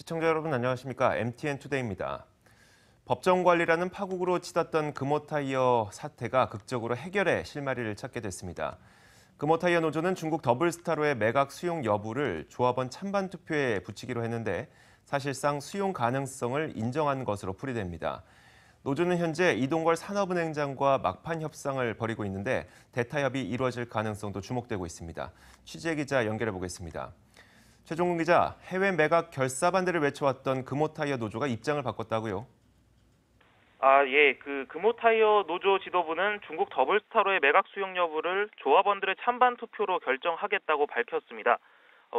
시청자 여러분 안녕하십니까? MTN 투데이입니다. 법정 관리라는 파국으로 치닫던 금호타이어 사태가 극적으로 해결의 실마리를 찾게 됐습니다. 금호타이어 노조는 중국 더블스타로의 매각 수용 여부를 조합원 찬반 투표에 붙이기로 했는데 사실상 수용 가능성을 인정한 것으로 풀이됩니다. 노조는 현재 이동걸 산업은행장과 막판 협상을 벌이고 있는데 대타협이 이루어질 가능성도 주목되고 있습니다. 취재 기자 연결해 보겠습니다. 최종근 기자, 해외 매각 결사 반대를 외쳐왔던 금호타이어 노조가 입장을 바꿨다고요? 예. 금호타이어 노조 지도부는 중국 더블스타로의 매각 수용 여부를 조합원들의 찬반 투표로 결정하겠다고 밝혔습니다.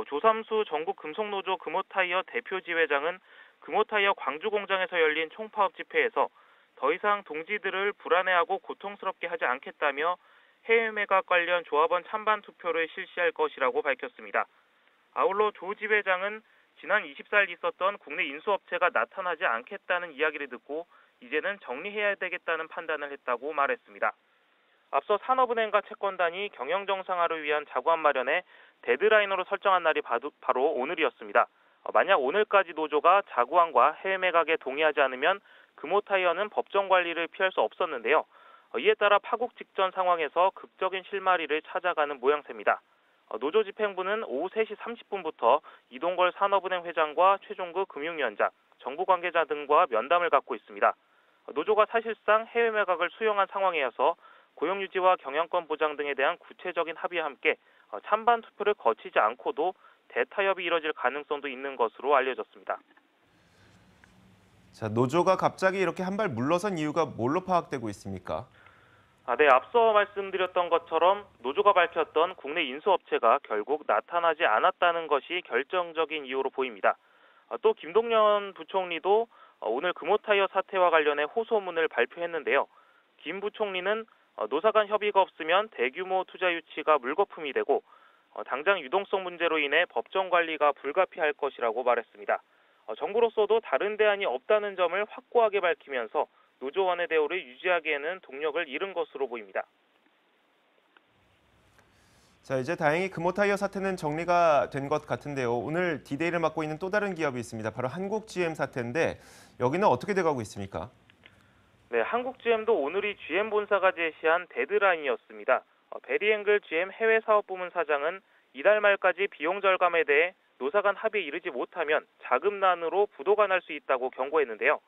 조삼수 전국 금속노조 금호타이어 대표 지회장은 금호타이어 광주 공장에서 열린 총파업 집회에서 더 이상 동지들을 불안해하고 고통스럽게 하지 않겠다며 해외 매각 관련 조합원 찬반 투표를 실시할 것이라고 밝혔습니다. 아울러 조 지회장은 지난 24일 있었던 국내 인수업체가 나타나지 않겠다는 이야기를 듣고 이제는 정리해야 되겠다는 판단을 했다고 말했습니다. 앞서 산업은행과 채권단이 경영 정상화를 위한 자구안 마련에 데드라인으로 설정한 날이 바로 오늘이었습니다. 만약 오늘까지 노조가 자구안과 해외 매각에 동의하지 않으면 금호타이어는 법정 관리를 피할 수 없었는데요. 이에 따라 파국 직전 상황에서 극적인 실마리를 찾아가는 모양새입니다. 노조 집행부는 오후 3시 30분부터 이동걸 산업은행 회장과 최종구 금융위원장, 정부 관계자 등과 면담을 갖고 있습니다. 노조가 사실상 해외 매각을 수용한 상황이어서 고용유지와 경영권 보장 등에 대한 구체적인 합의와 함께 찬반 투표를 거치지 않고도 대타협이 이뤄질 가능성도 있는 것으로 알려졌습니다. 자, 노조가 갑자기 이렇게 한 발 물러선 이유가 뭘로 파악되고 있습니까? 네, 앞서 말씀드렸던 것처럼 노조가 밝혔던 국내 인수업체가 결국 나타나지 않았다는 것이 결정적인 이유로 보입니다. 또 김동연 부총리도 오늘 금호타이어 사태와 관련해 호소문을 발표했는데요. 김 부총리는 노사 간 협의가 없으면 대규모 투자 유치가 물거품이 되고 당장 유동성 문제로 인해 법정 관리가 불가피할 것이라고 말했습니다. 정부로서도 다른 대안이 없다는 점을 확고하게 밝히면서 노조원의 대우를 유지하기에는 동력을 잃은 것으로 보입니다. 자, 이제 다행히 금호타이어 사태는 정리가 된 것 같은데요. 오늘 디데이를 맡고 있는 또 다른 기업이 있습니다. 바로 한국GM 사태인데 여기는 어떻게 돼가고 있습니까? 네, 한국GM도 오늘이 GM 본사가 제시한 데드라인이었습니다. 베리앵글 GM 해외 사업부문 사장은 이달 말까지 비용 절감에 대해 노사 간 합의에 이르지 못하면 자금난으로 부도가 날 수 있다고 경고했는데요.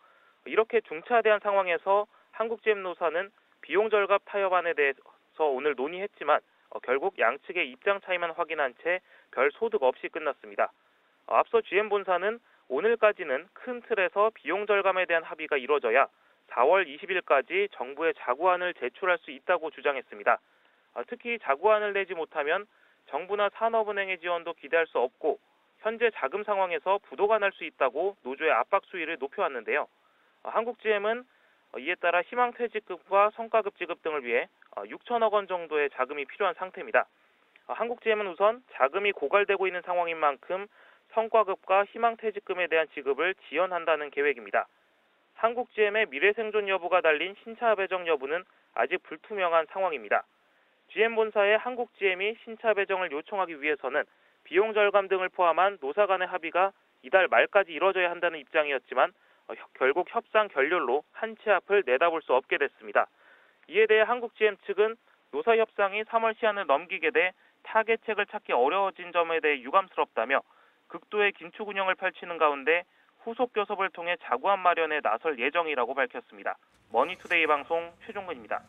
이렇게 중차대한 상황에서 한국GM 노사는 비용 절감 타협안에 대해서 오늘 논의했지만 결국 양측의 입장 차이만 확인한 채 별 소득 없이 끝났습니다. 앞서 GM 본사는 오늘까지는 큰 틀에서 비용 절감에 대한 합의가 이뤄져야 4월 20일까지 정부에 자구안을 제출할 수 있다고 주장했습니다. 특히 자구안을 내지 못하면 정부나 산업은행의 지원도 기대할 수 없고 현재 자금 상황에서 부도가 날 수 있다고 노조의 압박 수위를 높여왔는데요. 한국GM은 이에 따라 희망퇴직금과 성과급 지급 등을 위해 6천억 원 정도의 자금이 필요한 상태입니다. 한국GM은 우선 자금이 고갈되고 있는 상황인 만큼 성과급과 희망퇴직금에 대한 지급을 지연한다는 계획입니다. 한국GM의 미래생존 여부가 달린 신차 배정 여부는 아직 불투명한 상황입니다. GM 본사의 한국GM이 신차 배정을 요청하기 위해서는 비용 절감 등을 포함한 노사 간의 합의가 이달 말까지 이뤄져야 한다는 입장이었지만 결국 협상 결렬로 한 치 앞을 내다볼 수 없게 됐습니다. 이에 대해 한국GM 측은 노사 협상이 3월 시한을 넘기게 돼 타개책을 찾기 어려워진 점에 대해 유감스럽다며 극도의 긴축 운영을 펼치는 가운데 후속 교섭을 통해 자구안 마련에 나설 예정이라고 밝혔습니다. 머니투데이 방송 최종근입니다.